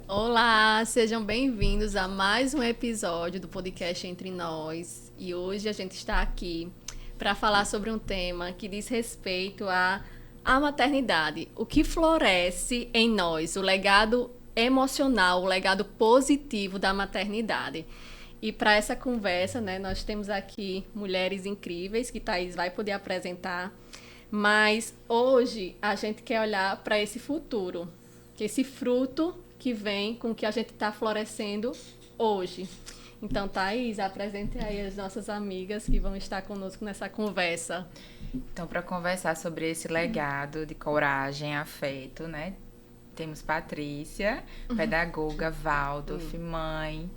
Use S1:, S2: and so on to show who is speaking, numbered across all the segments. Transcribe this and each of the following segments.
S1: Olá, sejam bem-vindos a mais um episódio do podcast Entre Nós. E hoje a gente está aqui para falar sobre um tema que diz respeito à maternidade, o que floresce em nós, o legado emocional, o legado positivo da maternidade. E para essa conversa, né, nós temos aqui mulheres incríveis que Thaís vai poder apresentar, mas hoje a gente quer olhar para esse futuro, que esse fruto que vem com o que a gente está florescendo hoje. Então, Thaís, apresente aí as nossas amigas que vão estar conosco nessa conversa.
S2: Então, para conversar sobre esse legado de coragem, afeto, né? Temos Patrícia, pedagoga, Waldorf, mãe,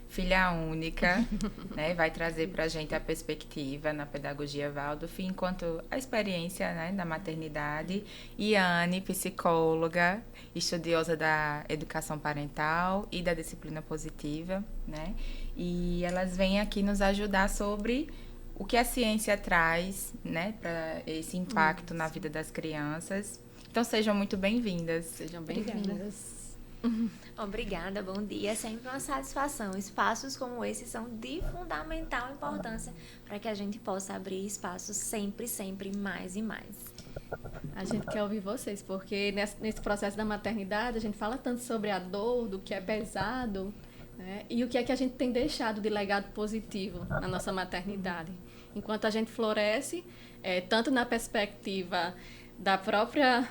S2: filha única, né? Vai trazer para a gente a perspectiva na pedagogia Waldorf, enquanto a experiência, né, da maternidade. E Anne, psicóloga, estudiosa da educação parental e da disciplina positiva, né? E elas vêm aqui nos ajudar sobre o que a ciência traz, né, para esse impacto na vida das crianças. Então, sejam muito bem-vindas.
S1: Sejam bem-vindas.
S3: Obrigada, bom dia. É sempre uma satisfação. Espaços como esse são de fundamental importância para que a gente possa abrir espaços sempre, sempre mais e mais.
S1: A gente quer ouvir vocês, porque nesse processo da maternidade a gente fala tanto sobre a dor, do que é pesado, né? E o que é que a gente tem deixado de legado positivo na nossa maternidade. Enquanto a gente floresce, tanto na perspectiva da própria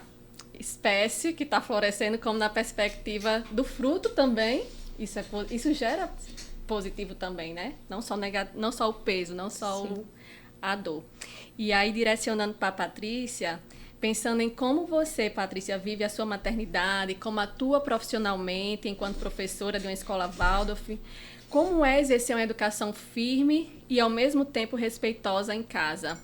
S1: espécie que está florescendo, como na perspectiva do fruto também, isso gera positivo também, né? Não só o peso, não só a dor. E aí, direcionando para a Patrícia, pensando em como você, Patrícia, vive a sua maternidade, como atua profissionalmente enquanto professora de uma escola Waldorf, como é exercer uma educação firme e, ao mesmo tempo, respeitosa em casa.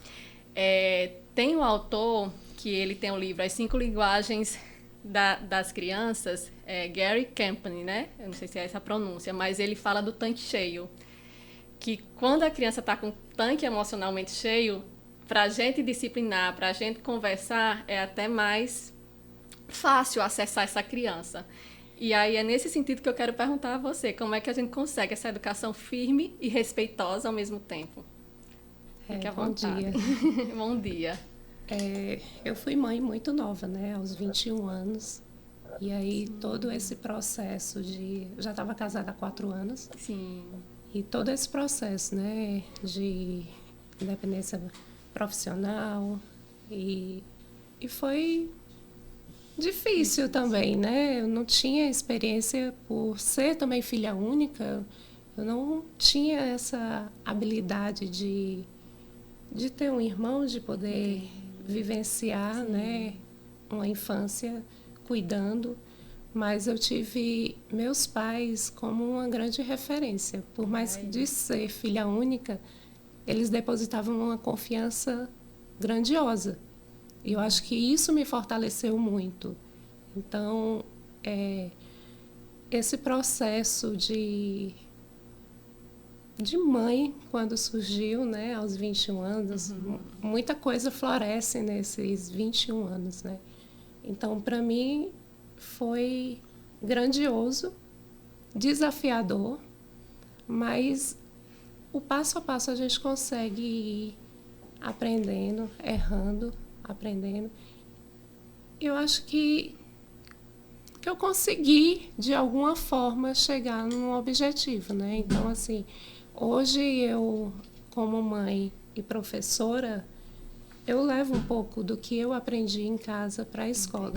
S1: Tem um autor que ele tem um livro As 5 Linguagens das Crianças, Gary Campbell, né? Eu não sei se é essa a pronúncia, mas ele fala do tanque cheio. Que quando a criança está com o tanque emocionalmente cheio, para a gente disciplinar, para a gente conversar, é até mais fácil acessar essa criança. E aí é nesse sentido que eu quero perguntar a você, como é que a gente consegue essa educação firme e respeitosa ao mesmo tempo? Fique à vontade.
S4: Bom dia.
S1: Bom dia.
S4: Eu fui mãe muito nova, né, aos 21 anos. E aí todo esse processo de... Já estava casada há 4 anos.
S1: Sim.
S4: E todo esse processo, né, de independência profissional. E foi difícil também, né? Eu não tinha experiência por ser também filha única. Eu não tinha essa habilidade de ter um irmão, de poder vivenciar, né, uma infância cuidando, mas eu tive meus pais como uma grande referência. Por mais que de ser filha única, eles depositavam uma confiança grandiosa. E eu acho que isso me fortaleceu muito. Então, esse processo de mãe, quando surgiu, né, aos 21 anos, muita coisa floresce nesses 21 anos, né? Então, para mim, foi grandioso, desafiador, mas o passo a passo a gente consegue ir aprendendo, errando, aprendendo. Eu acho que eu consegui, de alguma forma, chegar num objetivo, né? Então, assim, hoje eu, como mãe e professora, eu levo um pouco do que eu aprendi em casa para a escola.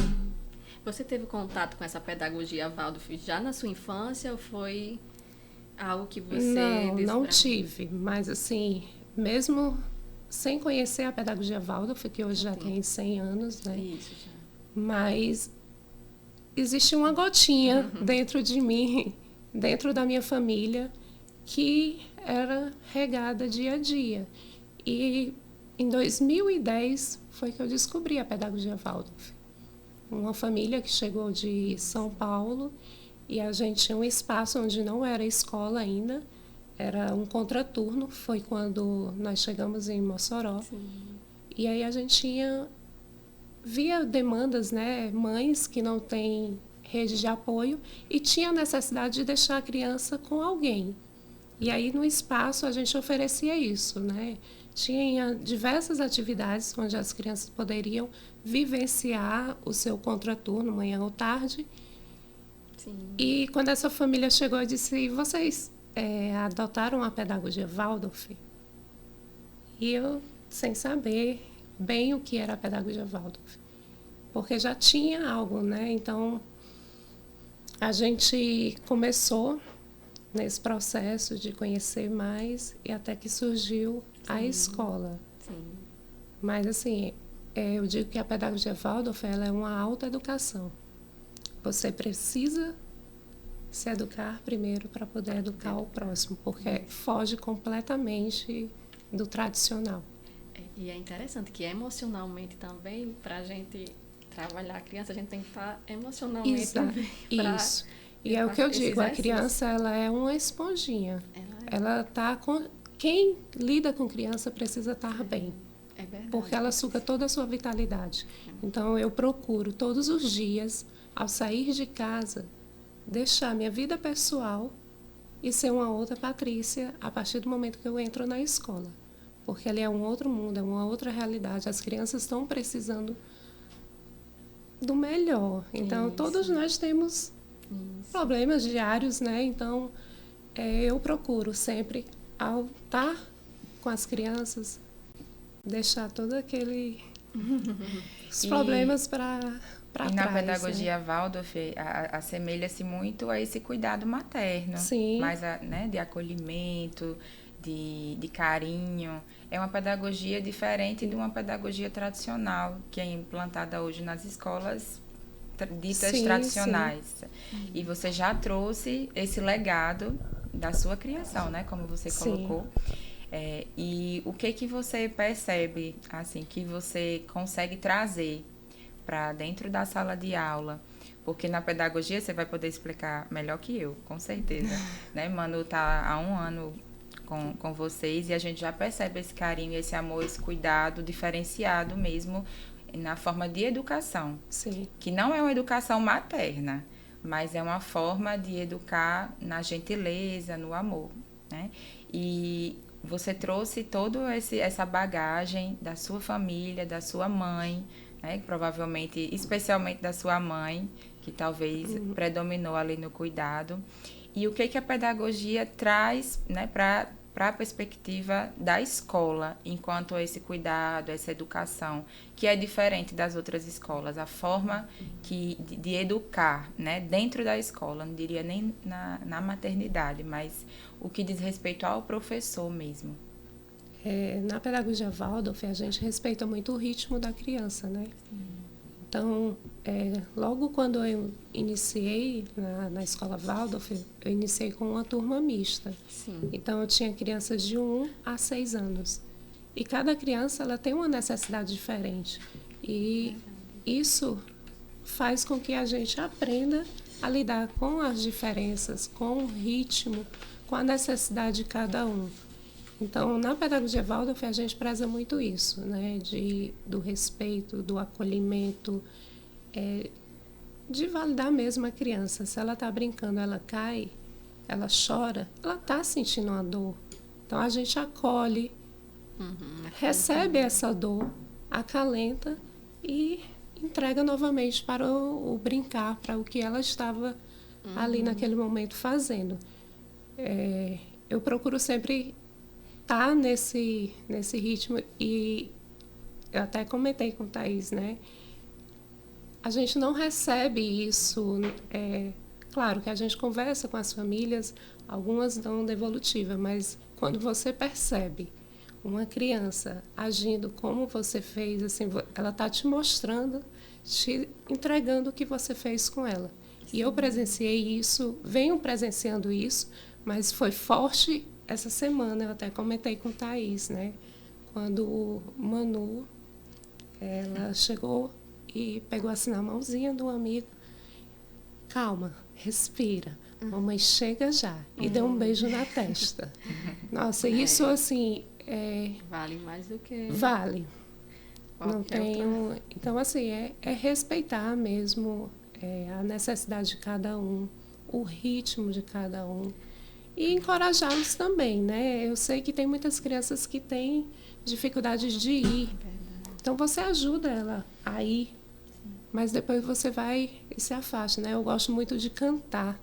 S1: Você teve contato com essa pedagogia Waldorf já na sua infância ou foi algo que você...
S4: Não tive, mas assim, mesmo sem conhecer a pedagogia Waldorf, que hoje já tem 100 anos, né?
S1: Isso, já.
S4: Mas existe uma gotinha dentro de mim, dentro da minha família, que era regada dia a dia. E em 2010 foi que eu descobri a pedagogia Waldorf. Uma família que chegou de São Paulo e a gente tinha um espaço onde não era escola ainda, era um contraturno, foi quando nós chegamos em Mossoró.
S1: Sim.
S4: E aí a gente via demandas, né, mães que não têm rede de apoio e tinha necessidade de deixar a criança com alguém. E aí, no espaço, a gente oferecia isso, né? Tinha diversas atividades onde as crianças poderiam vivenciar o seu contraturno, manhã ou tarde.
S1: Sim.
S4: E quando essa família chegou, eu disse, vocês adotaram a pedagogia Waldorf? E eu, sem saber bem o que era a pedagogia Waldorf, porque já tinha algo, né? Então, a gente começou nesse processo de conhecer mais e até que surgiu a escola.
S1: Sim.
S4: Mas, assim, eu digo que a pedagogia Waldorf ela é uma autoeducação. Você precisa se educar primeiro para poder educar o próximo, porque foge completamente do tradicional.
S1: E é interessante que emocionalmente também, para a gente trabalhar a criança, a gente tem que estar emocionalmente também.
S4: Isso. E é o que eu digo, a criança ela é uma esponjinha. Ela tá com... Quem lida com criança precisa estar bem.
S1: É verdade.
S4: Porque ela suga toda a sua vitalidade. Então, eu procuro todos os dias, ao sair de casa, deixar minha vida pessoal e ser uma outra Patrícia a partir do momento que eu entro na escola. Porque ali é um outro mundo, é uma outra realidade. As crianças estão precisando do melhor. Então, todos nós temos problemas diários, né? Então, eu procuro sempre, ao estar com as crianças, deixar todo aquele... os problemas para trás.
S2: E na pedagogia Waldorf, assemelha-se muito a esse cuidado materno.
S4: Sim.
S2: Mais de acolhimento, de carinho. É uma pedagogia diferente de uma pedagogia tradicional, que é implantada hoje nas escolas ditas tradicionais. Sim. E você já trouxe esse legado da sua criação, né? Como você colocou. E o que você percebe, assim, que você consegue trazer para dentro da sala de aula? Porque na pedagogia você vai poder explicar melhor que eu, com certeza. Né? Manu está há 1 ano com vocês e a gente já percebe esse carinho, esse amor, esse cuidado diferenciado mesmo na forma de educação.
S4: Sim.
S2: Que não é uma educação materna, mas é uma forma de educar na gentileza, no amor, né? E você trouxe toda essa bagagem da sua família, da sua mãe, né? Provavelmente, especialmente da sua mãe, que talvez predominou ali no cuidado. E o que a pedagogia traz, né, para a perspectiva da escola, enquanto a esse cuidado, essa educação, que é diferente das outras escolas, a forma de educar, né, dentro da escola, não diria nem na maternidade, mas o que diz respeito ao professor mesmo.
S4: Na pedagogia Waldorf, a gente respeita muito o ritmo da criança, né? Então, logo quando eu iniciei na escola Waldorf, eu iniciei com uma turma mista.
S1: Sim.
S4: Então, eu tinha crianças de 1 a 6 anos. E cada criança ela tem uma necessidade diferente. E isso faz com que a gente aprenda a lidar com as diferenças, com o ritmo, com a necessidade de cada um. Então, na pedagogia Waldorf, a gente preza muito isso, né? Do respeito, do acolhimento, de validar mesmo a criança. Se ela está brincando, ela cai, ela chora, ela está sentindo uma dor. Então, a gente acolhe, recebe essa dor, acalenta e entrega novamente para o brincar, para o que ela estava ali naquele momento fazendo. Eu procuro sempre estar nesse ritmo e eu até comentei com o Thaís, né? A gente não recebe isso, claro que a gente conversa com as famílias, algumas dão devolutiva, mas quando você percebe uma criança agindo como você fez, assim, ela está te mostrando, te entregando o que você fez com ela. Sim. E eu presenciei isso, venho presenciando isso, mas foi forte essa semana, eu até comentei com Thaís, né? Quando Manu, ela chegou e pegou assim na mãozinha do amigo. Calma, respira. Mamãe chega já. E deu um beijo na testa. Nossa, isso assim...
S1: vale mais do que...
S4: Vale. Não tenho... Então, assim, é respeitar mesmo a necessidade de cada um, o ritmo de cada um. E encorajá-los também, né? Eu sei que tem muitas crianças que têm dificuldades de ir. Então, você ajuda ela a ir, mas depois você vai e se afasta, né? Eu gosto muito de cantar.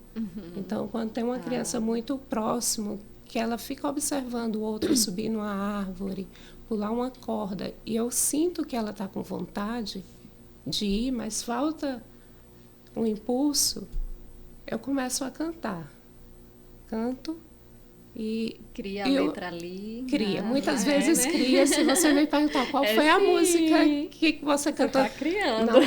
S4: Então, quando tem uma criança muito próximo, que ela fica observando o outro subir numa árvore, pular uma corda, e eu sinto que ela está com vontade de ir, mas falta um impulso, eu começo a cantar. Canto e...
S1: Cria a letra ali.
S4: Cria. Muitas vezes
S1: né?
S4: cria. Se você me perguntar qual foi a música que você cantou.
S1: Você tá criando.
S4: Não,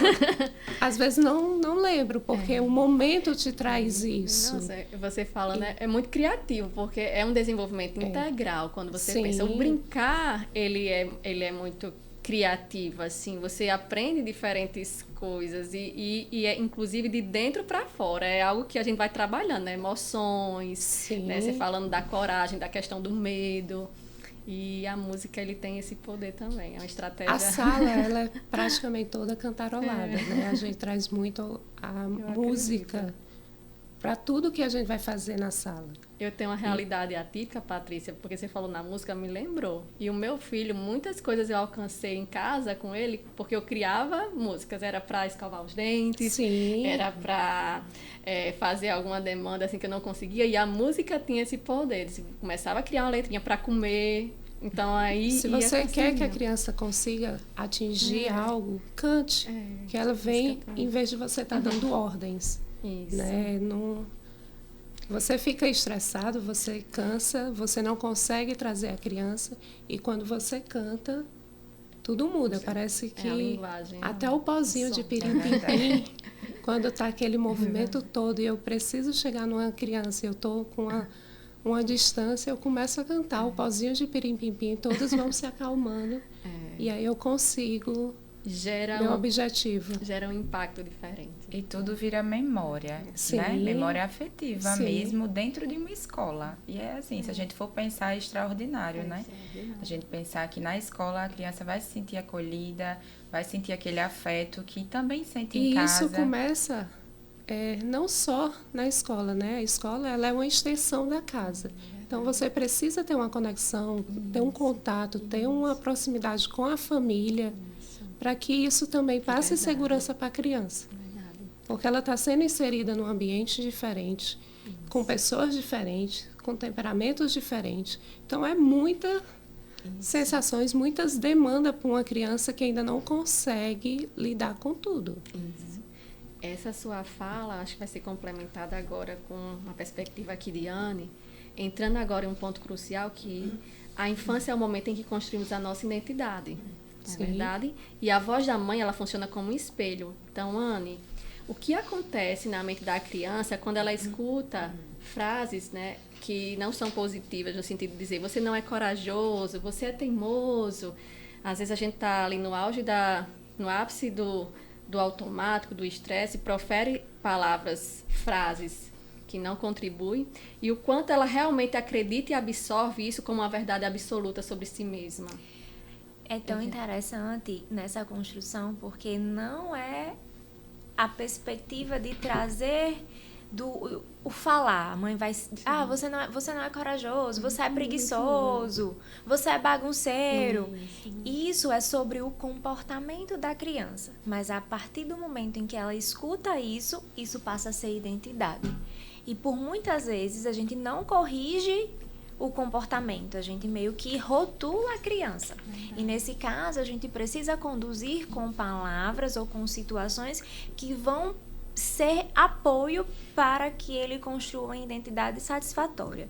S4: às vezes não lembro, porque o momento te traz isso.
S1: Nossa, você fala, né? É muito criativo, porque é um desenvolvimento integral. Quando você
S4: Sim.
S1: pensa, o brincar, ele é muito criativo, assim. Você aprende diferentes coisas e é inclusive de dentro para fora. É algo que a gente vai trabalhando, né? Emoções,
S4: Sim.
S1: né? Você falando da coragem, da questão do medo. E a música, ele tem esse poder também. É uma estratégia...
S4: A sala, ela é praticamente toda cantarolada, né? A gente traz muito a música para tudo que a gente vai fazer na sala.
S1: Eu tenho uma realidade atípica, Patrícia, porque você falou na música, me lembrou. E o meu filho, muitas coisas eu alcancei em casa com ele, porque eu criava músicas. Era para escovar os dentes,
S4: Sim.
S1: era para fazer alguma demanda assim que eu não conseguia. E a música tinha esse poder. Ele começava a criar uma letrinha para comer. Então aí...
S4: Se você quer que a criança consiga atingir algo, cante. Que ela vem, em vez de você estar dando ordens.
S1: Isso.
S4: Né? Não, você fica estressado, você cansa, você não consegue trazer a criança, e quando você canta, tudo muda. Parece que
S1: a linguagem,
S4: até o pozinho de pirim-pim-pim, quando está aquele movimento todo e eu preciso chegar numa criança, eu estou com uma distância, eu começo a cantar o pozinho de pirim-pim-pim, todos vão se acalmando, e aí eu consigo... meu objetivo.
S1: Gera um impacto diferente.
S2: E tudo vira memória,
S4: Sim.
S2: né? Memória afetiva
S4: Sim.
S2: mesmo dentro de uma escola. E é assim, se a gente for pensar, é extraordinário, né? A gente pensar que na escola a criança vai se sentir acolhida, vai sentir aquele afeto que também sente em casa.
S4: E isso começa não só na escola, né? A escola, ela é uma extensão da casa. Então, você precisa ter uma conexão, ter um contato, ter uma proximidade com a família, para que isso também passe segurança para a criança. Porque ela está sendo inserida num ambiente diferente, com pessoas diferentes, com temperamentos diferentes. Então, é muitas sensações, muitas demandas para uma criança que ainda não consegue lidar com tudo.
S1: Isso. Essa sua fala, acho que vai ser complementada agora com uma perspectiva aqui de Anne, entrando agora em um ponto crucial, que a infância é o momento em que construímos a nossa identidade. Não é verdade? E a voz da mãe, ela funciona como um espelho. Então, Anne, o que acontece na mente da criança quando ela escuta frases, né, que não são positivas, no sentido de dizer, você não é corajoso, você é teimoso. Às vezes a gente está ali no auge, no ápice do automático, do estresse, profere palavras, frases que não contribuem, e o quanto ela realmente acredita e absorve isso como uma verdade absoluta sobre si mesma.
S3: É tão interessante nessa construção, porque não é a perspectiva de trazer o falar. A mãe vai... você não é corajoso, você é preguiçoso, você é bagunceiro. Isso é sobre o comportamento da criança. Mas a partir do momento em que ela escuta isso, isso passa a ser identidade. E por muitas vezes a gente não corrige o comportamento, a gente meio que rotula a criança. E nesse caso, a gente precisa conduzir com palavras ou com situações que vão ser apoio para que ele construa uma identidade satisfatória.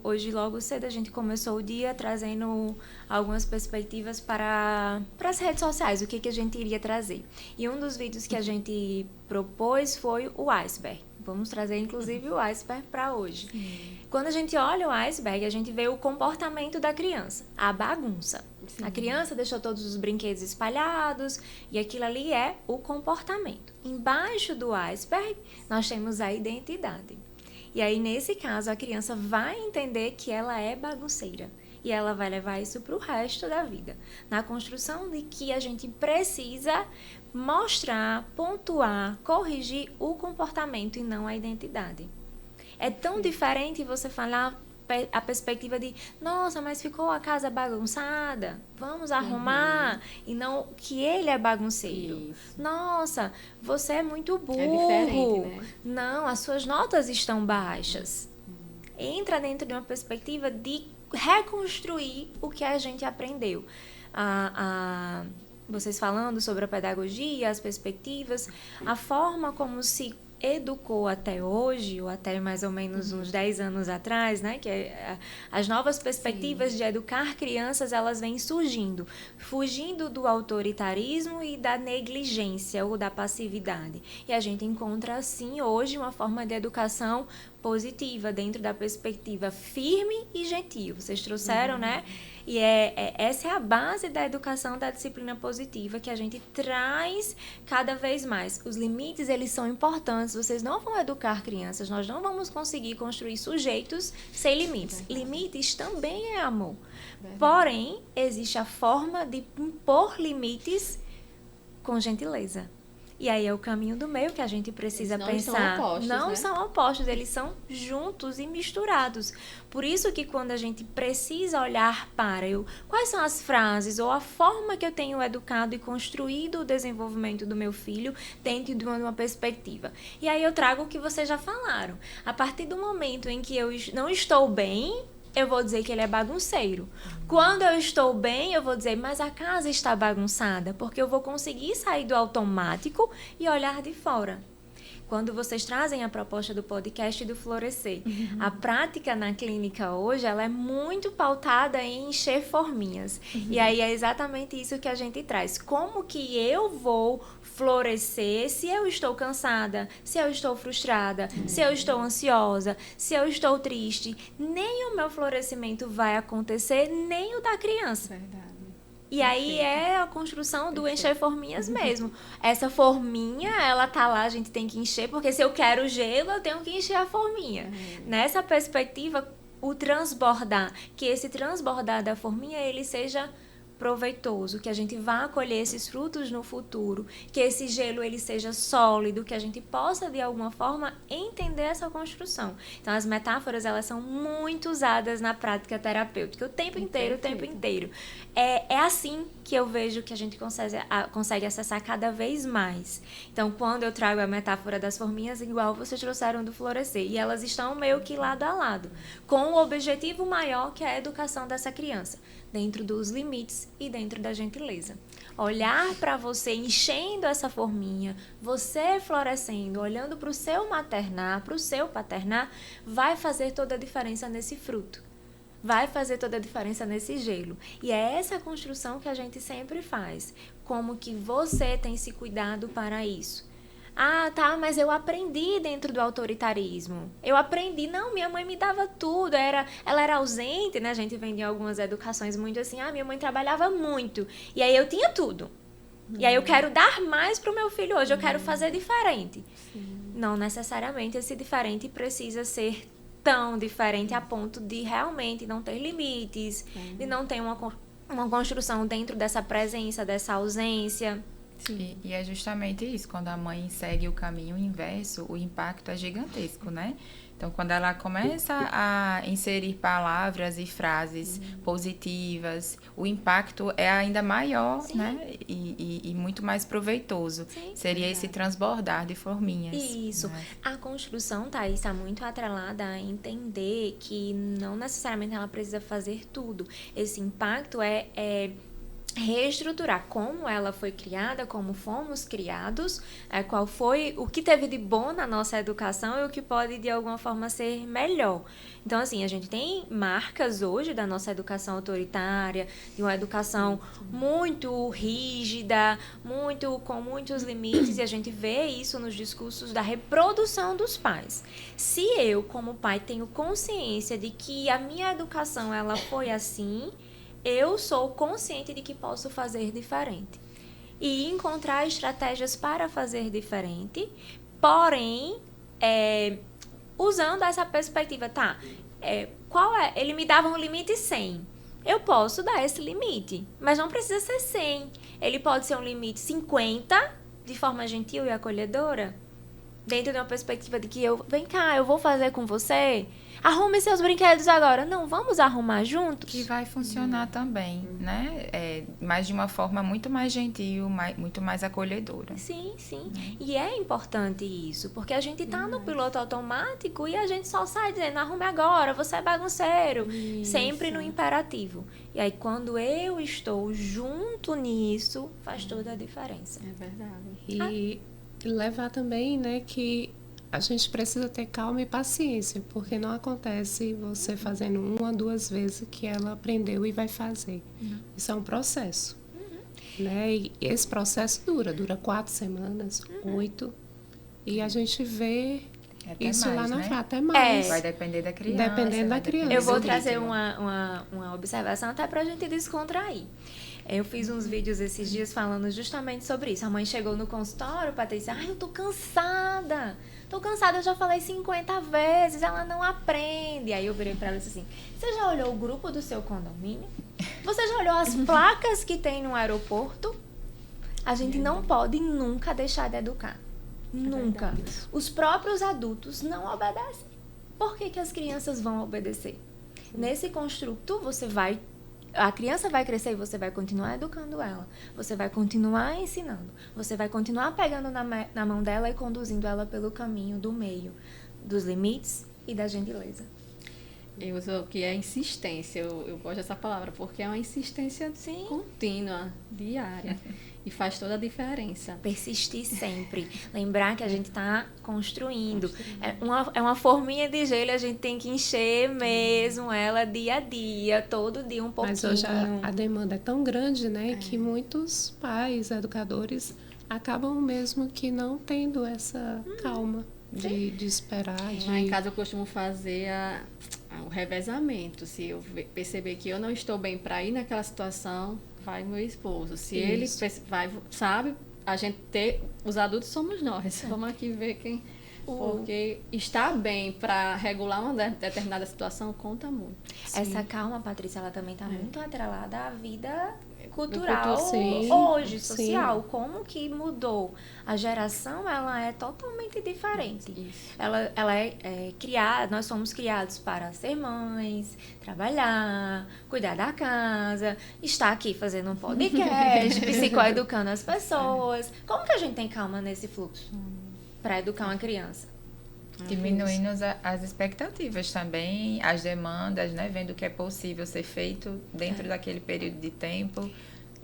S3: Hoje, logo cedo, a gente começou o dia trazendo algumas perspectivas para as redes sociais, o que a gente iria trazer. E um dos vídeos que a gente propôs foi o iceberg. Vamos trazer, inclusive, o iceberg para hoje. Quando a gente olha o iceberg, a gente vê o comportamento da criança, a bagunça. A criança deixou todos os brinquedos espalhados e aquilo ali é o comportamento. Embaixo do iceberg, nós temos a identidade. E aí, nesse caso, a criança vai entender que ela é bagunceira. E ela vai levar isso para o resto da vida. Na construção de que a gente precisa mostrar, pontuar, corrigir o comportamento e não a identidade. É tão diferente você falar a perspectiva de, nossa, mas ficou a casa bagunçada, vamos arrumar, e não que ele é bagunceiro. Isso. Nossa, você é muito burro.
S1: É diferente, né?
S3: Não, as suas notas estão baixas. Entra dentro de uma perspectiva de reconstruir o que a gente aprendeu. Vocês falando sobre a pedagogia, as perspectivas, a forma como se educou até hoje, ou até mais ou menos uns 10 anos atrás, né? Que as novas perspectivas de educar crianças, elas vêm surgindo, fugindo do autoritarismo e da negligência ou da passividade. E a gente encontra, assim, hoje, uma forma de educação positiva, dentro da perspectiva firme e gentil. Vocês trouxeram, né? E essa é a base da educação da disciplina positiva que a gente traz cada vez mais. Os limites, eles são importantes. Vocês não vão educar crianças, nós não vamos conseguir construir sujeitos sem limites. Limites também é amor. Porém, existe a forma de impor limites com gentileza. E aí é o caminho do meio que a gente precisa pensar. Não são opostos, eles são juntos e misturados. Por isso que quando a gente precisa olhar para quais são as frases ou a forma que eu tenho educado e construído o desenvolvimento do meu filho dentro de uma perspectiva. E aí eu trago o que vocês já falaram. A partir do momento em que eu não estou bem, eu vou dizer que ele é bagunceiro. Quando eu estou bem, eu vou dizer, mas a casa está bagunçada, porque eu vou conseguir sair do automático e olhar de fora. Quando vocês trazem a proposta do podcast e do Florescer, a prática na clínica hoje, ela é muito pautada em encher forminhas. E aí é exatamente isso que a gente traz. Como que eu vou florescer se eu estou cansada, se eu estou frustrada, se eu estou ansiosa, se eu estou triste? Nem o meu florescimento vai acontecer, nem o da criança.
S1: Verdade.
S3: E aí é a construção do encher forminhas mesmo. Essa forminha, ela tá lá, a gente tem que encher, porque se eu quero gelo, eu tenho que encher a forminha. Nessa perspectiva, o transbordar, que esse transbordar da forminha, ele seja proveitoso, que a gente vá colher esses frutos no futuro, que esse gelo ele seja sólido, que a gente possa de alguma forma entender essa construção. Então as metáforas, elas são muito usadas na prática terapêutica o tempo inteiro. É assim que eu vejo que a gente consegue acessar cada vez mais. Então quando eu trago a metáfora das forminhas, igual vocês trouxeram do Florescer, e elas estão meio que lado a lado, com o objetivo maior, que é a educação dessa criança, dentro dos limites e dentro da gentileza. Olhar para você enchendo essa forminha, você florescendo, olhando para o seu maternar, para o seu paternar, vai fazer toda a diferença nesse fruto. Vai fazer toda a diferença nesse gelo. E é essa construção que a gente sempre faz. Como que você tem se cuidado para isso? Ah, tá, mas eu aprendi dentro do autoritarismo. Eu aprendi, não, minha mãe me dava tudo, ela era ausente, né? A gente vem de algumas educações muito assim, minha mãe trabalhava muito, e aí eu tinha tudo. E aí eu quero dar mais pro meu filho hoje, eu quero fazer diferente. Não necessariamente esse diferente precisa ser tão diferente a ponto de realmente não ter limites, de não ter uma construção dentro dessa presença, dessa ausência.
S2: E é justamente isso, quando a mãe segue o caminho inverso, o impacto é gigantesco, né? Então, quando ela começa a inserir palavras e frases positivas, o impacto é ainda maior, né? E muito mais proveitoso. Seria esse transbordar de forminhas.
S3: Isso. Né? A construção, Thaís, está muito atrelada a entender que não necessariamente ela precisa fazer tudo. Esse impacto é reestruturar como ela foi criada, como fomos criados, qual foi o que teve de bom na nossa educação e o que pode de alguma forma ser melhor. Então, assim, a gente tem marcas hoje da nossa educação autoritária, de uma educação muito rígida, com muitos limites, e a gente vê isso nos discursos da reprodução dos pais. Se eu, como pai, tenho consciência de que a minha educação ela foi assim, eu sou consciente de que posso fazer diferente. E encontrar estratégias para fazer diferente, porém, usando essa perspectiva, ele me dava um limite 100. eu posso dar esse limite, mas não precisa ser 100. Ele pode ser um limite 50, de forma gentil e acolhedora, dentro de uma perspectiva de que vem cá, eu vou fazer com você, arrume seus brinquedos agora. Não, vamos arrumar juntos?
S2: Que vai funcionar também, né? Mas de uma forma muito mais gentil, muito mais acolhedora.
S3: Sim. E é importante isso, porque a gente tá no piloto automático e a gente só sai dizendo, arrume agora, você é bagunceiro.
S1: Isso.
S3: Sempre no imperativo. E aí, quando eu estou junto nisso, faz toda a diferença.
S1: É verdade.
S4: E levar também, né, que a gente precisa ter calma e paciência, porque não acontece você fazendo 1 ou 2 vezes que ela aprendeu e vai fazer. Isso é um processo. Né? E esse processo dura 4 semanas, 8, e a gente vê
S2: Até
S4: isso
S2: mais,
S4: lá na
S2: né?
S4: frente, até mais.
S2: Vai depender da criança.
S4: Dependendo da
S2: vai depender
S4: criança.
S3: Eu vou
S2: do
S3: trazer
S2: ritmo.
S3: uma observação até pra gente descontrair. Eu fiz uns vídeos esses dias falando justamente sobre isso. A mãe chegou no consultório, Patrícia, eu tô cansada, eu já falei 50 vezes, ela não aprende. Aí eu virei pra ela e disse assim, você já olhou o grupo do seu condomínio? Você já olhou as placas que tem no aeroporto? A gente não pode nunca deixar de educar. Nunca. Os próprios adultos não obedecem. Por que as crianças vão obedecer? Nesse construto, a criança vai crescer e você vai continuar educando ela. Você vai continuar ensinando. Você vai continuar pegando na mão dela e conduzindo ela pelo caminho do meio, dos limites e da gentileza.
S1: Eu uso que é insistência, eu gosto dessa palavra, porque é uma insistência contínua, diária, e faz toda a diferença.
S3: Persistir sempre. Lembrar que a gente está construindo. É uma forminha de gelo, a gente tem que encher mesmo ela dia a dia, todo dia um pouquinho.
S4: Mas hoje a demanda é tão grande, né, que muitos pais, educadores, acabam mesmo que não tendo essa calma de esperar.
S1: Lá em casa eu costumo fazer o revezamento. Se eu perceber que eu não estou bem para ir naquela situação, vai meu esposo. Se ele vai, sabe, a gente os adultos somos nós. Vamos aqui ver quem... Porque estar bem para regular uma determinada situação conta muito.
S3: Essa calma, Patrícia, ela também está muito atrelada à vida cultural hoje, social. Como que mudou? A geração, ela é totalmente diferente.
S1: Isso.
S3: Ela é criada, nós somos criados para ser mães, trabalhar, cuidar da casa, estar aqui fazendo um podcast, psicoeducando as pessoas. Como que a gente tem calma nesse fluxo para educar uma criança?
S2: Diminuindo as expectativas também, as demandas, né? Vendo o que é possível ser feito dentro daquele período de tempo,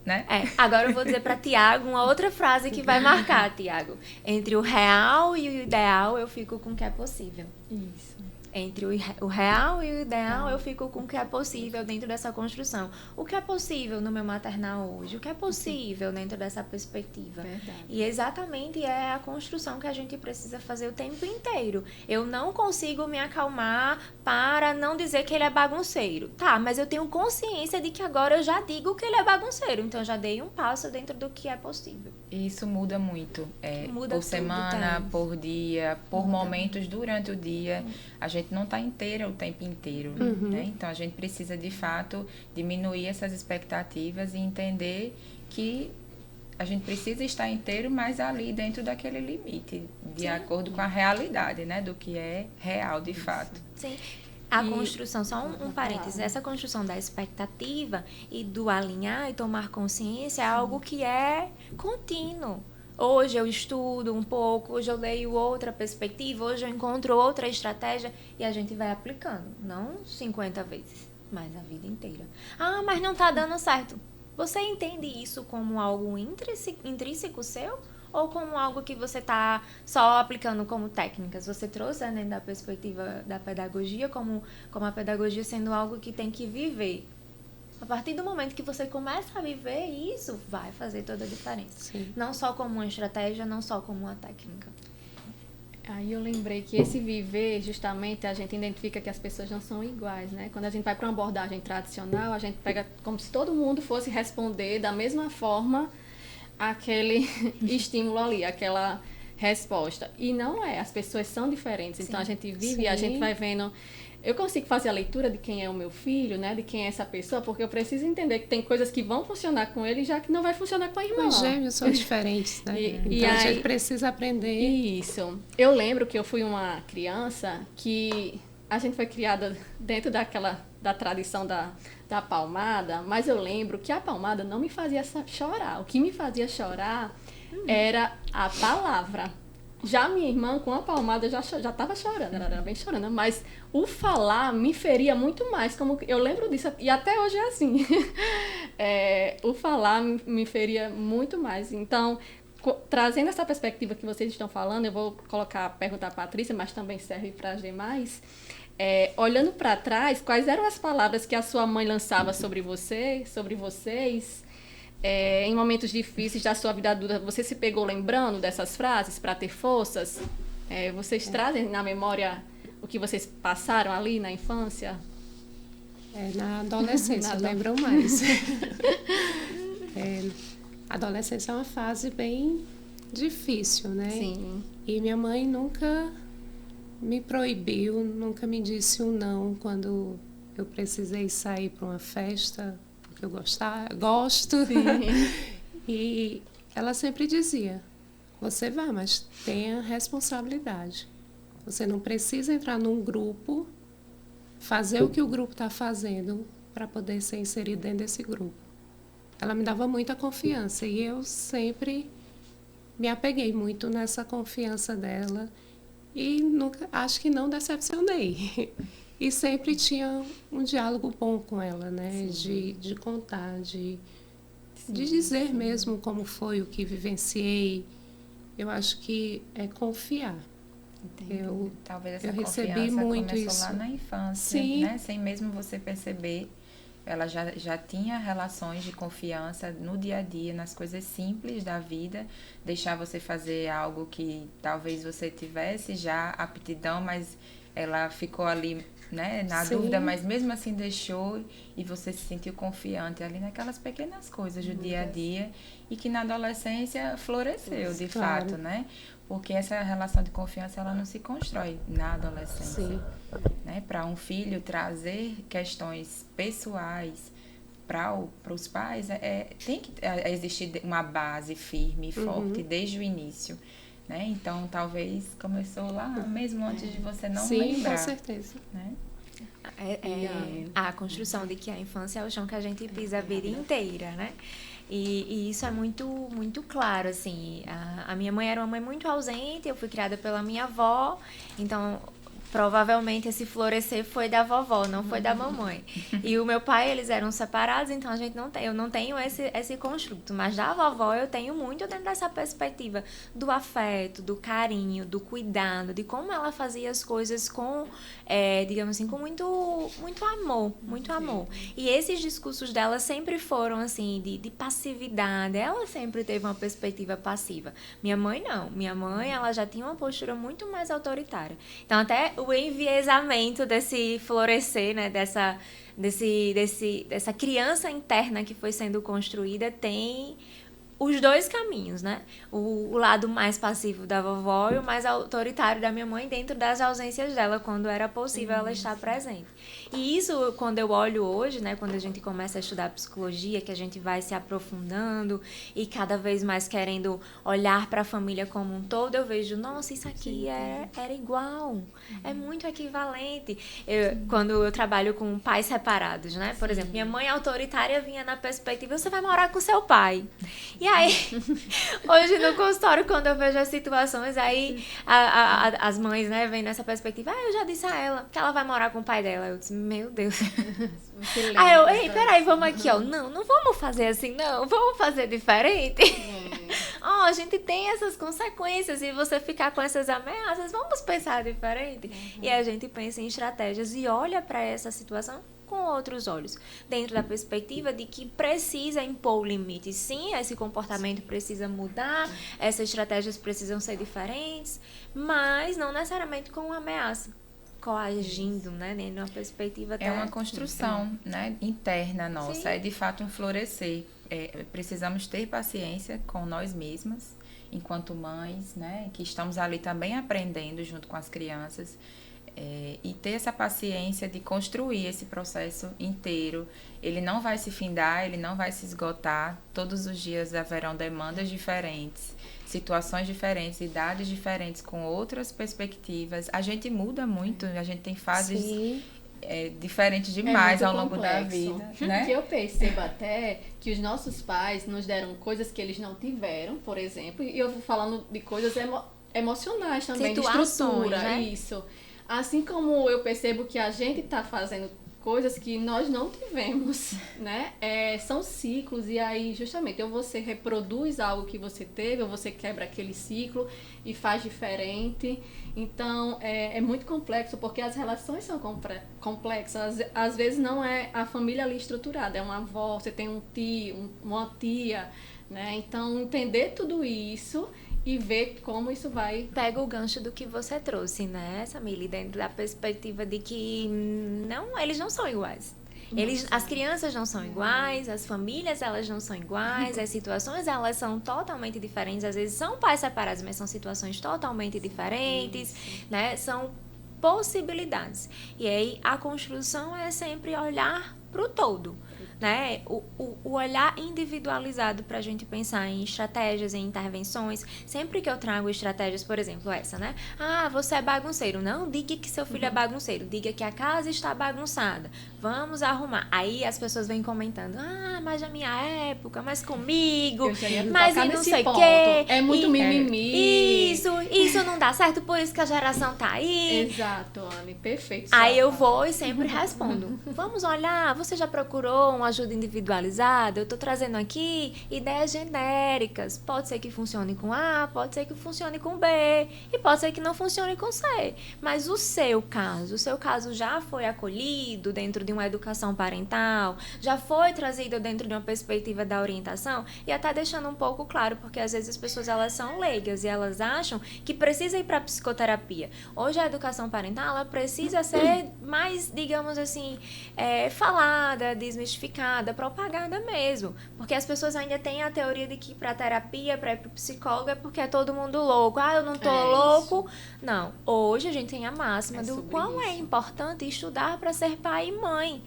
S2: né?
S3: Agora eu vou dizer para Tiago uma outra frase que vai marcar, Tiago. Entre o real e o ideal, eu fico com o que é possível.
S1: Isso.
S3: Entre o real e o ideal, eu fico com o que é possível dentro dessa construção. O que é possível no meu maternal hoje? O que é possível dentro dessa perspectiva?
S1: Verdade.
S3: E exatamente é a construção que a gente precisa fazer o tempo inteiro. Eu não consigo me acalmar para não dizer que ele é bagunceiro. Tá, mas eu tenho consciência de que agora eu já digo que ele é bagunceiro. Então, eu já dei um passo dentro do que é possível.
S2: E isso muda muito.
S3: Muda
S2: por
S3: tudo,
S2: semana,
S3: tá?
S2: por dia, por momentos durante o dia. A gente não está inteira o tempo inteiro. Né? Então, a gente precisa, de fato, diminuir essas expectativas e entender que a gente precisa estar inteiro, mas ali dentro daquele limite, de acordo com a realidade, né? Do que é real, de fato.
S3: Sim. A construção, só um parênteses, essa construção da expectativa e do alinhar e tomar consciência é algo que é contínuo. Hoje eu estudo um pouco, hoje eu leio outra perspectiva, hoje eu encontro outra estratégia e a gente vai aplicando. Não 50 vezes, mas a vida inteira. Ah, mas não tá dando certo. Você entende isso como algo intrínseco seu? Ou como algo que você está só aplicando como técnicas? Você trouxe, né, da perspectiva da pedagogia, como a pedagogia sendo algo que tem que viver. A partir do momento que você começa a viver isso, vai fazer toda a diferença.
S4: Sim.
S3: Não só como uma estratégia, não só como uma técnica.
S1: Aí eu lembrei que esse viver, justamente, a gente identifica que as pessoas não são iguais, né? Quando a gente vai para uma abordagem tradicional, a gente pega como se todo mundo fosse responder da mesma forma aquele estímulo ali, aquela resposta. E não é, as pessoas são diferentes. Então, a gente vive e a
S4: Sim.
S1: gente vai vendo... Eu consigo fazer a leitura de quem é o meu filho, né? De quem é essa pessoa, porque eu preciso entender que tem coisas que vão funcionar com ele, já que não vai funcionar com a irmã.
S4: Os gêmeos são diferentes, né?
S1: E
S4: Então a
S1: aí-
S4: gente precisa aprender.
S1: Isso. Eu lembro que eu fui uma criança que a gente foi criada dentro da tradição da palmada, mas eu lembro que a palmada não me fazia chorar. O que me fazia chorar era a palavra. Já minha irmã, com a palmada, já estava chorando, ela era bem chorando, mas o falar me feria muito mais, como eu lembro disso, e até hoje é assim. O falar me feria muito mais. Então, trazendo essa perspectiva que vocês estão falando, eu vou perguntar a Patrícia, mas também serve para as demais. Olhando para trás, quais eram as palavras que a sua mãe lançava sobre você, sobre vocês? Em momentos difíceis da sua vida adulta, você se pegou lembrando dessas frases para ter forças? Vocês trazem na memória o que vocês passaram ali na infância?
S4: Na adolescência, eu lembro mais. A adolescência é uma fase bem difícil, né?
S1: Sim.
S4: E minha mãe nunca me proibiu, nunca me disse um não quando eu precisei sair para uma festa, porque eu gosto. E ela sempre dizia, você vai, mas tenha responsabilidade. Você não precisa entrar num grupo, fazer o que o grupo está fazendo para poder ser inserido dentro desse grupo. Ela me dava muita confiança e eu sempre me apeguei muito nessa confiança dela e nunca, acho que não decepcionei. E sempre tinha um diálogo bom com ela, né? De contar, de dizer mesmo como foi o que vivenciei. Eu acho que é confiar.
S2: Talvez essa
S4: eu
S2: confiança
S4: recebi muito
S2: começou
S4: isso.
S2: lá na infância,
S4: Sim.
S2: né? Sem mesmo você perceber. Ela já tinha relações de confiança no dia a dia, nas coisas simples da vida, deixar você fazer algo que talvez você tivesse já aptidão, mas ela ficou ali, né, na
S4: Sim.
S2: dúvida, mas mesmo assim deixou e você se sentiu confiante ali naquelas pequenas coisas do dia a dia e que na adolescência floresceu, de
S4: Claro.
S2: fato, né? Porque essa relação de confiança, ela não se constrói na adolescência.
S4: Sim.
S2: Né? Para um filho trazer questões pessoais para os pais, tem que existir uma base firme e forte desde o início. Né? Então, talvez começou lá mesmo antes de você não
S4: Sim,
S2: lembrar.
S4: com certeza.
S2: Né?
S3: A construção de que a infância é o chão que a gente pisa a vida inteira, né? E isso é muito, muito claro, assim. A minha mãe era uma mãe muito ausente, eu fui criada pela minha avó, então provavelmente esse florescer foi da vovó, não foi da mamãe. E o meu pai, eles eram separados, então eu não tenho esse construto, mas da vovó eu tenho muito dentro dessa perspectiva do afeto, do carinho, do cuidado, de como ela fazia as coisas com, digamos assim, com muito amor, muito amor. E esses discursos dela sempre foram, assim, de passividade, ela sempre teve uma perspectiva passiva. Minha mãe não, minha mãe, ela já tinha uma postura muito mais autoritária. Então, até o enviesamento desse florescer, né, dessa criança interna que foi sendo construída tem os dois caminhos, né? O lado mais passivo da vovó e o mais autoritário da minha mãe dentro das ausências dela, quando era possível ela estar presente. E isso, quando eu olho hoje, né, quando a gente começa a estudar psicologia, que a gente vai se aprofundando e cada vez mais querendo olhar para a família como um todo, eu vejo, nossa, isso aqui era igual, é muito equivalente. Quando eu trabalho com pais separados, né? Por exemplo, minha mãe autoritária vinha na perspectiva, você vai morar com seu pai. E aí, hoje no consultório, quando eu vejo as situações, aí as mães, né, vêm nessa perspectiva, eu já disse a ela que ela vai morar com o pai dela. Eu disse, meu Deus. Aí eu, ei, peraí, vamos aqui, ó. Não vamos fazer assim, não. Vamos fazer diferente. A gente tem essas consequências e você ficar com essas ameaças, vamos pensar diferente. E a gente pensa em estratégias e olha para essa situação com outros olhos, dentro da perspectiva de que precisa impor limites. Sim, esse comportamento precisa mudar, essas estratégias precisam ser diferentes, mas não necessariamente com uma ameaça, coagindo, né, numa perspectiva
S2: É uma construção, né, interna nossa,
S3: Sim.
S2: é de fato um florescer. Precisamos ter paciência com nós mesmas enquanto mães, né, que estamos ali também aprendendo junto com as crianças, e ter essa paciência de construir esse processo inteiro. Ele não vai se findar, ele não vai se esgotar. Todos os dias haverão demandas diferentes, situações diferentes, idades diferentes, com outras perspectivas. A gente muda muito, a gente tem fases diferentes demais ao longo da vida. Né?
S1: Que eu percebo até que os nossos pais nos deram coisas que eles não tiveram, por exemplo, e eu vou falando de coisas emocionais também,
S3: situações,
S1: de estrutura,
S3: né?
S1: isso. Assim como eu percebo que a gente está fazendo coisas que nós não tivemos, né? São ciclos, e aí justamente ou você reproduz algo que você teve, ou você quebra aquele ciclo e faz diferente. Então, é muito complexo, porque as relações são complexas. Às vezes não é a família ali estruturada, é uma avó, você tem um tio, uma tia, né? Então, entender tudo isso e ver como isso vai...
S3: Pega o gancho do que você trouxe, né, Samily, dentro da perspectiva de que eles não são iguais. As crianças não são iguais, as famílias elas não são iguais, as situações elas são totalmente diferentes. Às vezes são pais separados, mas são situações totalmente diferentes, né? São possibilidades. E aí a construção é sempre olhar para o todo. Né? O olhar individualizado para a gente pensar em estratégias, em intervenções. Sempre que eu trago estratégias, por exemplo, essa, né? Ah, você é bagunceiro. Não diga que seu filho é bagunceiro. Diga que a casa está bagunçada. Vamos arrumar. Aí as pessoas vêm comentando. Ah, mas na minha época, mas comigo, mas e não sei o quê.
S1: É muito mimimi.
S3: Isso não dá certo, por isso que a geração tá aí.
S1: Exato, Anne, perfeito.
S3: Aí eu vou e sempre respondo. Vamos olhar, você já procurou uma ajuda individualizada? Eu estou trazendo aqui ideias genéricas. Pode ser que funcione com A, pode ser que funcione com B, e pode ser que não funcione com C. Mas o seu caso já foi acolhido dentro de uma educação parental, já foi trazido dentro de uma perspectiva da orientação, e até deixando um pouco claro, porque às vezes as pessoas elas são leigas e elas acham que precisa ir para psicoterapia. Hoje a educação parental ela precisa ser mais, digamos assim, falada, desmistificada, propagada mesmo. Porque as pessoas ainda têm a teoria de que para terapia, para ir para o psicólogo é porque é todo mundo louco. Ah, eu não tô louco. Isso. Não. Hoje a gente tem a máxima do quão é importante estudar para ser pai e mãe.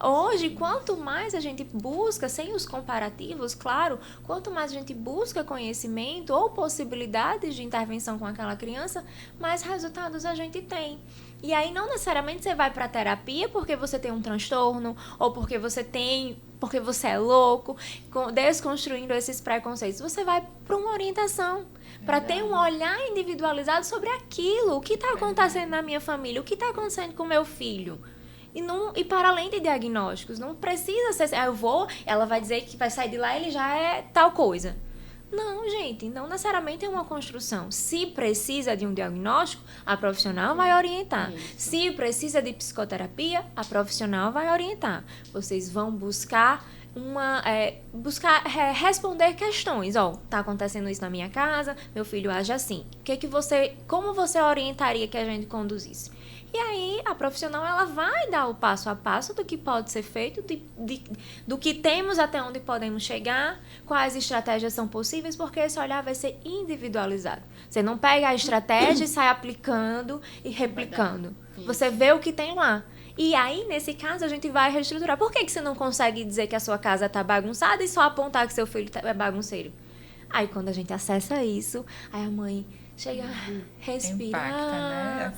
S3: Hoje, quanto mais a gente busca, sem os comparativos, claro, quanto mais a gente busca conhecimento ou possibilidades de intervenção com aquela criança, mais resultados a gente tem. E aí, não necessariamente você vai para terapia porque você tem um transtorno ou porque você é louco, desconstruindo esses preconceitos. Você vai para uma orientação, para ter um olhar individualizado sobre aquilo, o que está acontecendo na minha família, o que está acontecendo com o meu filho. E para além de diagnósticos, não precisa ser... ela vai dizer que vai sair de lá e ele já é tal coisa. Não, gente, não necessariamente é uma construção. Se precisa de um diagnóstico, a profissional vai orientar. Isso. Se precisa de psicoterapia, a profissional vai orientar. Vocês vão buscar responder questões. Tá acontecendo isso na minha casa, meu filho age assim. Como você orientaria que a gente conduzisse? E aí, a profissional ela vai dar o passo a passo do que pode ser feito, do que temos até onde podemos chegar, quais estratégias são possíveis, porque esse olhar vai ser individualizado. Você não pega a estratégia e sai aplicando e replicando. Você vê o que tem lá. E aí, nesse caso, a gente vai reestruturar. Por que você não consegue dizer que a sua casa está bagunçada e só apontar que seu filho é bagunceiro? Aí, quando a gente acessa isso, aí a mãe chega a respirar.
S2: Impacta, né?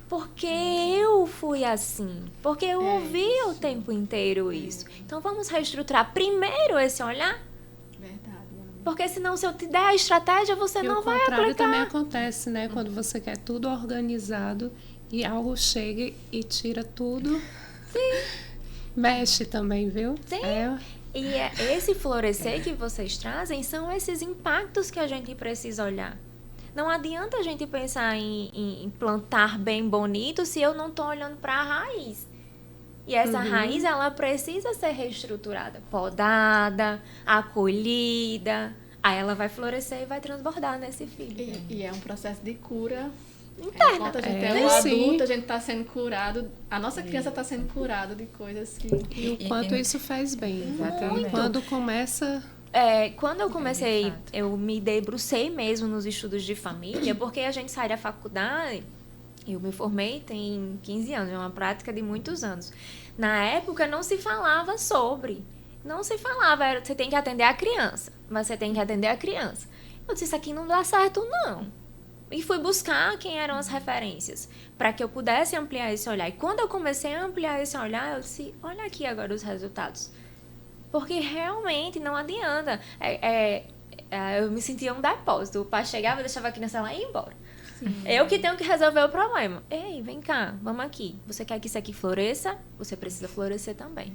S3: Porque eu fui assim. Porque eu ouvi o tempo inteiro isso. Então, vamos reestruturar primeiro esse olhar.
S1: Verdade.
S3: Porque senão, se eu te der a estratégia, você não vai aplicar.
S4: O contrário também acontece, né? Quando você quer tudo organizado e algo chega e tira tudo.
S3: Sim.
S4: Mexe também, viu?
S3: Sim. E esse florescer que vocês trazem são esses impactos que a gente precisa olhar. Não adianta a gente pensar em plantar bem bonito se eu não estou olhando para a raiz. E essa raiz, ela precisa ser reestruturada, podada, acolhida. Aí ela vai florescer e vai transbordar nesse filho.
S1: E é um processo de cura
S3: interna.
S1: Enquanto a gente é um adulto, a gente está sendo curado, a nossa criança está sendo curada de coisas que...
S4: E o quanto isso faz bem.
S2: Exatamente.
S4: Quando começa
S3: Quando eu comecei,
S2: de fato.
S3: eu me debrucei mesmo nos estudos de família, porque a gente sai da faculdade, eu me formei tem 15 anos, é uma prática de muitos anos. Na época não se falava sobre, não se falava, você tem que atender a criança, você tem que atender a criança. Eu disse, isso aqui não dá certo não. E fui buscar quem eram as referências, para que eu pudesse ampliar esse olhar. E quando eu comecei a ampliar esse olhar, eu disse, olha aqui agora os resultados. Porque realmente não adianta. Eu me sentia um depósito. O pai chegava, deixava a criança lá e ia embora. Sim. Eu que tenho que resolver o problema. Ei, vem cá, vamos aqui. Você quer que isso aqui floresça? Você precisa florescer também.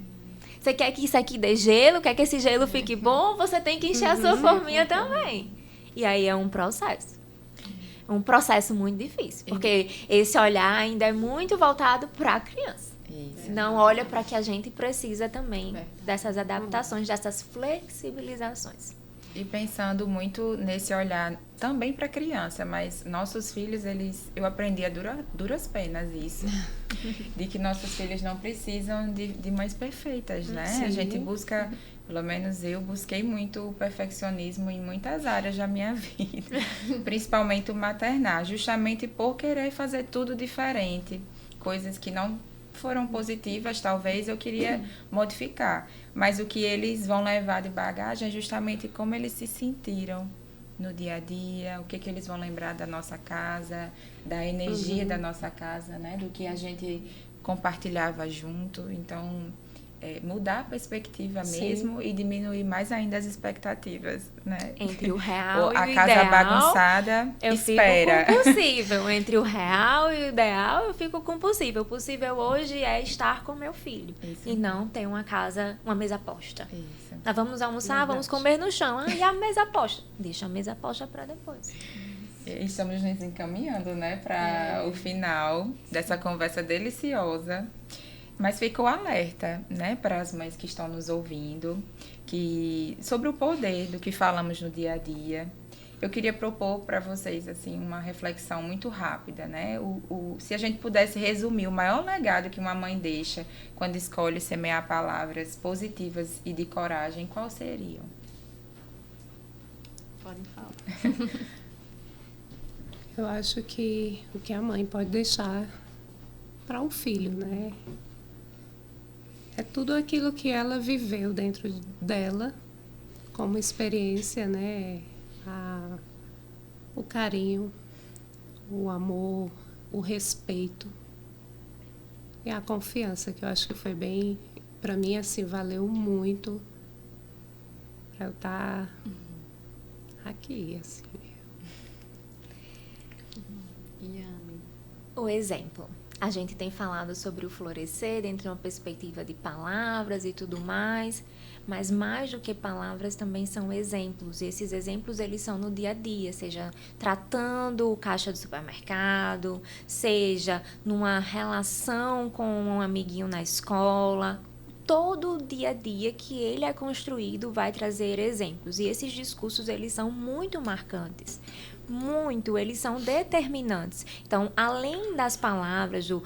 S3: Você quer que isso aqui dê gelo? Quer que esse gelo fique bom? Você tem que encher a sua forminha também. E aí é um processo. Um processo muito difícil. Porque esse olhar ainda é muito voltado para a criança. Isso. Não olha para que a gente precisa também dessas adaptações, dessas flexibilizações.
S2: E pensando muito nesse olhar também para a criança, mas nossos filhos, eu aprendi a duras penas isso, de que nossos filhos não precisam de mães perfeitas, né? Sim. A gente busca, pelo menos eu busquei muito o perfeccionismo em muitas áreas da minha vida, principalmente o maternal, justamente por querer fazer tudo diferente, coisas que não foram positivas, talvez eu queria modificar. Mas o que eles vão levar de bagagem é justamente como eles se sentiram no dia a dia, o que eles vão lembrar da nossa casa, da energia da nossa casa, né? Do que a gente compartilhava junto. Então, mudar a perspectiva mesmo e diminuir mais ainda as expectativas, né?
S3: Entre o real e o ideal.
S2: A casa bagunçada espera.
S3: Fico com o possível. Entre o real e o ideal, eu fico com o possível. O possível hoje é estar com meu filho. Isso. E não ter uma casa, uma mesa posta. Isso. Nós vamos almoçar, vamos comer no chão. E a mesa posta? Deixa a mesa posta para depois.
S2: Estamos nos encaminhando, né? Para o final dessa conversa deliciosa. Mas fica o alerta, né, para as mães que estão nos ouvindo, sobre o poder do que falamos no dia a dia. Eu queria propor para vocês assim, uma reflexão muito rápida, né? Se a gente pudesse resumir o maior legado que uma mãe deixa quando escolhe semear palavras positivas e de coragem, qual seriam?
S1: Podem falar.
S4: Eu acho que o que a mãe pode deixar para o filho, né? É tudo aquilo que ela viveu dentro dela, como experiência, né? O carinho, o amor, o respeito e a confiança, que eu acho que foi bem, para mim, assim, valeu muito para eu estar aqui, assim.
S3: O exemplo. A gente tem falado sobre o florescer dentro de uma perspectiva de palavras e tudo mais, mas mais do que palavras também são exemplos. E esses exemplos, eles são no dia a dia, seja tratando o caixa do supermercado, seja numa relação com um amiguinho na escola. Todo o dia a dia que ele é construído vai trazer exemplos. E esses discursos, eles são muito marcantes. Muito, eles são determinantes. Então, além das palavras do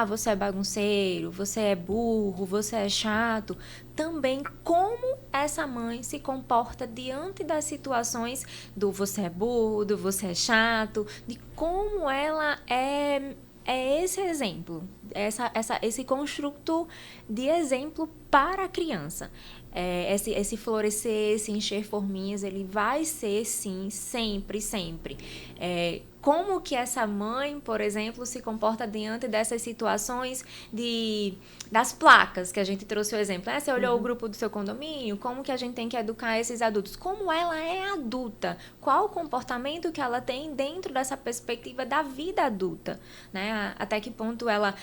S3: você é bagunceiro, você é burro, você é chato, também como essa mãe se comporta diante das situações do você é burro, do você é chato, de como ela é esse exemplo, esse construto de exemplo para a criança. Esse florescer, esse encher forminhas, ele vai ser, sim, sempre, sempre. Como que essa mãe, por exemplo, se comporta diante dessas situações das placas, que a gente trouxe o exemplo. Você olhou o grupo do seu condomínio, como que a gente tem que educar esses adultos? Como ela é adulta? Qual o comportamento que ela tem dentro dessa perspectiva da vida adulta? Né? Até que ponto ela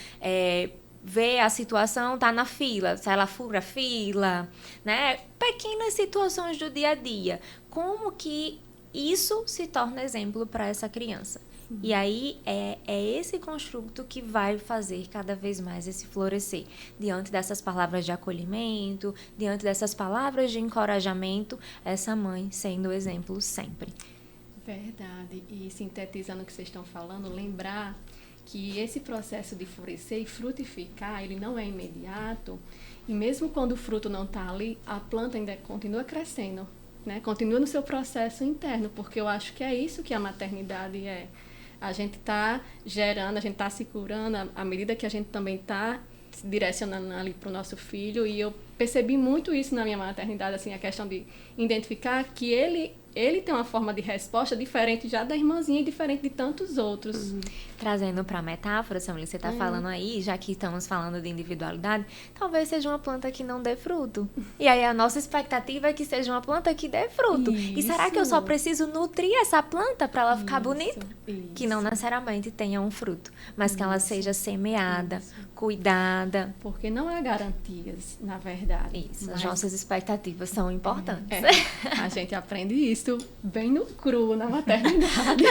S3: vê a situação, tá na fila, se ela fura a fila, né? Pequenas situações do dia a dia. Como que isso se torna exemplo para essa criança? Sim. E aí é esse construto que vai fazer cada vez mais esse florescer. Diante dessas palavras de acolhimento, diante dessas palavras de encorajamento, essa mãe sendo o exemplo sempre.
S1: Verdade. E sintetizando o que vocês estão falando, lembrar que esse processo de florescer e frutificar, ele não é imediato. E mesmo quando o fruto não está ali, a planta ainda continua crescendo. né? Continua no seu processo interno, porque eu acho que é isso que a maternidade é. A gente está gerando, a gente está se curando à medida que a gente também está se direcionando ali para o nosso filho. E eu percebi muito isso na minha maternidade, assim, a questão de identificar que ele tem uma forma de resposta diferente já da irmãzinha e diferente de tantos outros.
S3: Trazendo para a metáfora, Samily, você está falando aí, já que estamos falando de individualidade, talvez seja uma planta que não dê fruto. E aí a nossa expectativa é que seja uma planta que dê fruto. E será que eu só preciso nutrir essa planta para ela ficar bonita? Que não necessariamente tenha um fruto, mas que ela seja semeada, cuidada.
S1: Porque não há garantias, na verdade.
S3: Isso, as nossas expectativas são importantes.
S1: A gente aprende isso bem no cru, na maternidade.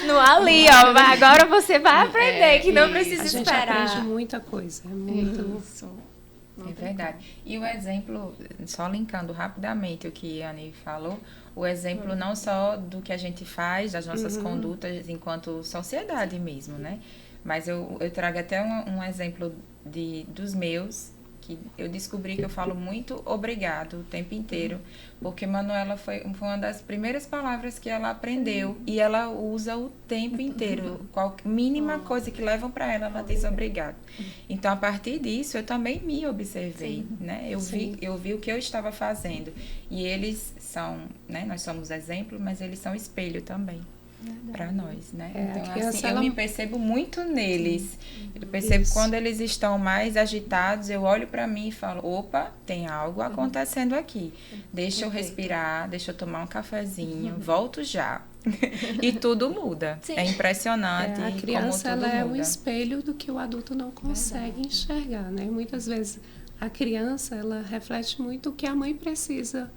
S3: No ali, ó. Agora você vai aprender que não precisa esperar.
S4: A gente aprende muita coisa. É muito...
S1: Isso.
S2: É verdade. E o exemplo, só linkando rapidamente o que a Anny falou, o exemplo não só do que a gente faz, das nossas condutas enquanto sociedade mesmo, né? Mas eu trago até um exemplo dos meus, que eu descobri que eu falo muito obrigado o tempo inteiro, porque Manuela foi uma das primeiras palavras que ela aprendeu e ela usa o tempo inteiro. Mínima coisa que levam para ela, ela diz obrigado. Então, a partir disso, eu também me observei, né? Eu vi o que eu estava fazendo. E eles são, né? Nós somos exemplo, mas eles são espelho também. Para nós, né? Então, assim, eu me percebo muito neles. Eu percebo quando eles estão mais agitados, eu olho para mim e falo, opa, tem algo acontecendo aqui. Deixa eu respirar, deixa eu tomar um cafezinho, volto já. E tudo muda.
S3: Sim.
S2: É impressionante.
S4: A criança,
S2: como tudo
S4: ela é
S2: muda.
S4: um espelho do que o adulto não consegue enxergar, né? Muitas vezes a criança, ela reflete muito o que a mãe precisa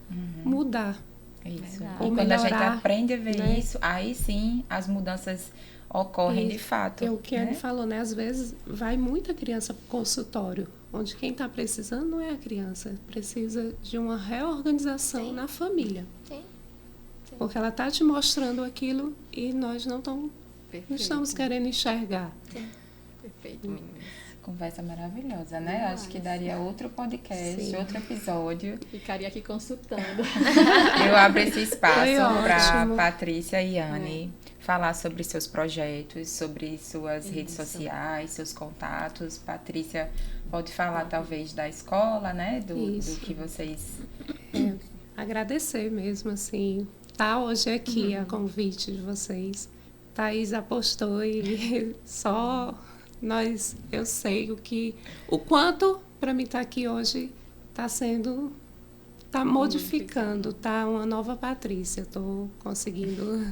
S4: mudar.
S2: Isso.
S1: Verdade.
S2: E
S4: Ou
S2: quando a gente
S4: melhorar,
S2: aprende a ver
S4: né?
S2: isso, aí sim as mudanças ocorrem de fato.
S4: É o que
S2: né?
S4: ele falou, né? Às vezes vai muita criança para o consultório, onde quem está precisando não é a criança, precisa de uma reorganização na família.
S3: Sim.
S4: Porque ela está te mostrando aquilo e nós não estamos querendo enxergar.
S1: Perfeito, meninas.
S2: Conversa maravilhosa, né? Acho que daria outro podcast, outro episódio.
S1: Ficaria aqui consultando.
S2: Eu abro esse espaço
S4: Foi
S2: para
S4: ótimo.
S2: Patrícia e Anny falar sobre seus projetos, sobre suas redes sociais, seus contatos. Patrícia pode falar talvez da escola, né? Do que vocês...
S4: Agradecer mesmo, assim, tá hoje aqui a convite de vocês. Thaís apostou e só eu sei o quanto para mim estar aqui hoje tá modificando, tá uma nova Patrícia. Estou conseguindo,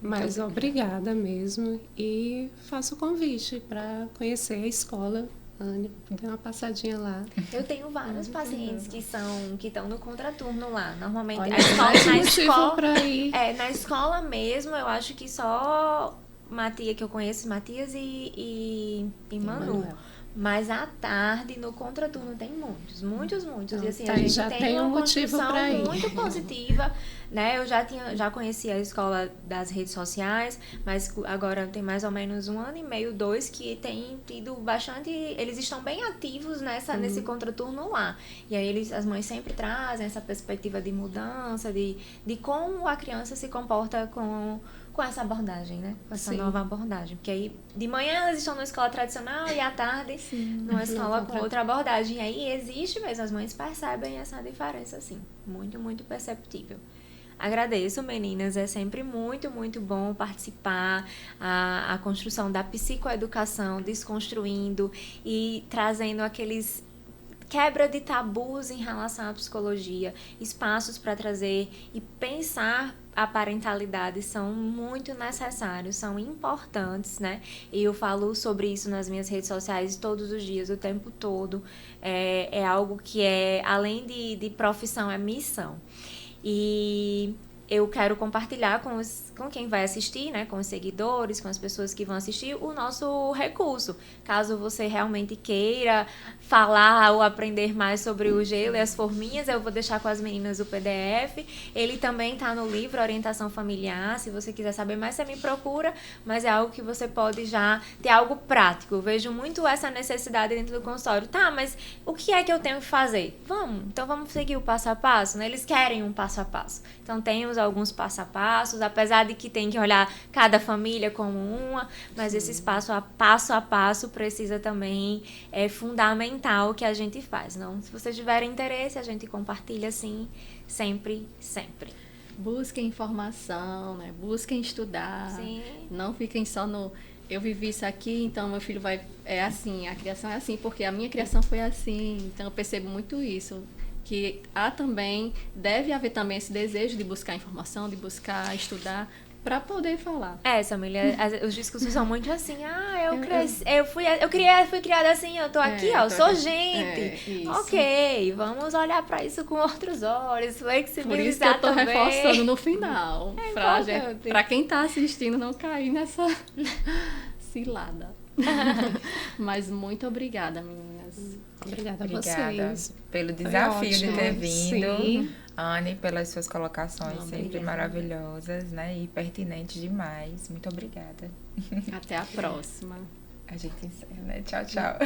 S4: mas obrigada mesmo e faço o convite para conhecer a escola. Anny, tem uma passadinha lá.
S3: Eu tenho vários pacientes que estão no contraturno lá. Normalmente
S4: Olha,
S3: a escola,
S4: mais
S3: na
S4: motivo
S3: escola,
S4: pra ir.
S3: na escola mesmo, eu acho que só Matias que eu conheço, Matias e Manu.
S4: Manuel.
S3: Mas à tarde, no contraturno, tem muitos.
S4: Então,
S3: E assim,
S4: tá,
S3: a gente
S4: já
S3: tem
S4: tem um
S3: uma
S4: motivo
S3: construção
S4: pra ir.
S3: muito positiva, né? Eu já conheci a escola das redes sociais, mas agora tem mais ou menos 1 ano e meio, 2, que tem tido bastante... Eles estão bem ativos nesse contraturno lá. E aí as mães sempre trazem essa perspectiva de mudança, de como a criança se comporta com essa abordagem, né? Com essa nova abordagem. Porque aí, de manhã elas estão numa escola tradicional e à tarde numa escola com outra abordagem. E aí existe mesmo, as mães percebem essa diferença, assim. Muito, muito perceptível. Agradeço, meninas. É sempre muito, muito bom participar. A construção da psicoeducação, desconstruindo e trazendo aqueles... quebra de tabus em relação à psicologia, espaços para trazer e pensar a parentalidade são muito necessários, são importantes, né? E eu falo sobre isso nas minhas redes sociais todos os dias, o tempo todo. É algo que além de profissão, é missão. E eu quero compartilhar com quem vai assistir, né, com os seguidores, com as pessoas que vão assistir, o nosso recurso. Caso você realmente queira falar ou aprender mais sobre o gelo e as forminhas, eu vou deixar com as meninas o PDF. Ele também está no livro Orientação Familiar. Se você quiser saber mais, você me procura, mas é algo que você pode já ter algo prático. Eu vejo muito essa necessidade dentro do consultório. Tá, mas o que é que eu tenho que fazer? Então vamos seguir o passo a passo, né? Eles querem um passo a passo. Então temos alguns passo a passos, apesar de que tem que olhar cada família como uma, mas esse passo a passo precisa também, é fundamental que a gente faz. Não? Se vocês tiverem interesse, a gente compartilha assim, sempre, sempre.
S1: Busquem informação, né? Busquem estudar.
S3: Sim.
S1: Não fiquem só no... Eu vivi isso aqui, então meu filho vai... É assim, a criação é assim, porque a minha criação foi assim. Então eu percebo muito isso. Que deve haver também esse desejo de buscar informação, de buscar estudar, para poder falar.
S3: Samília, os discursos são muito assim, eu cresci, fui criada assim, eu tô aqui, eu sou gente. Ok, vamos olhar para isso com outros olhos, flexibilizar também.
S1: Por isso que eu tô reforçando no final, para quem tá assistindo não cair nessa cilada. Mas muito obrigada, meninas.
S4: Obrigada a vocês.
S2: Pelo desafio de ter vindo.
S4: Sim.
S2: Anne, pelas suas colocações sempre maravilhosas, né? E pertinentes demais. Muito obrigada.
S1: Até a próxima.
S2: A gente encerra, né? Tchau, tchau.